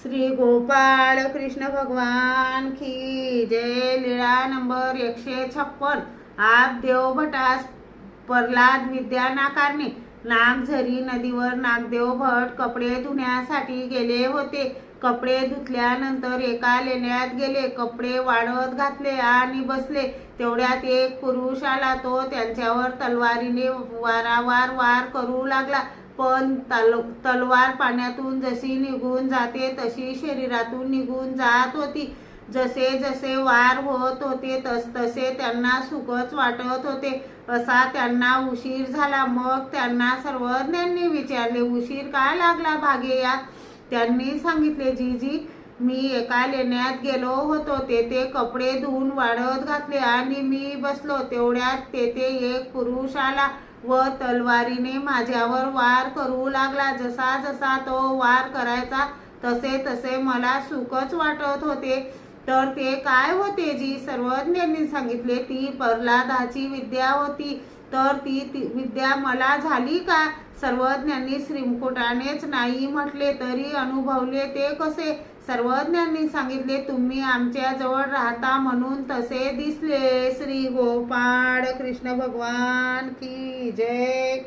श्री गोपाळ कृष्ण भगवान की जय। लीला नंबर 156। आप देव भटास प्रल्हाद विद्या नाकारणे। नागझरी नदीवर नागदेव भट कपडे धुण्यासाठी गेले होते। कपडे धुतल्यानंतर एका लेण्यात गेले, कपडे वाळत घातले आणि बसले। तेवढ्यात एक पुरुष आला। तो त्यांच्यावर तलवारीने वारंवार वार करू लागला, पण तलवार पाण्यातून जशी निघून जाते तशी शरीरातून निघून जात होती। जसे जसे वार होत होते तसतसे त्यांना सुखच वाटत होते। असा त्यांना उशीर झाला। मग त्यांना सर्वज्ञांनी विचारले, उशीर का लागला भाग्यया? त्यांनी सांगितले, जीजी, मी एका लेण्यात गेलो होतो, तेथे कपडे धुवून वाळत घातले आणि मी बसलो। तेवढ्यात तेथे एक पुरुष आला व तलवारीने माझ्यावर वार करू लागला। जसा जसा तो वार करायचा तसे तसे मला सुखच वाटत होते। तर ते काय होते जी? सर्वज्ञांनी सांगितले, ती प्रल्हादाची विद्या होती। तर ती विद्या मला झाली का? सर्वज्ञांनी श्रीमुकुटानेच नाही म्हटले तरी अनुभवले ते कसे? सर्वज्ञांनी सांगितले, तुम्ही आमच्या जवळ राहता म्हणून तसे दिसले। श्री गोपाळ कृष्ण भगवान की जय।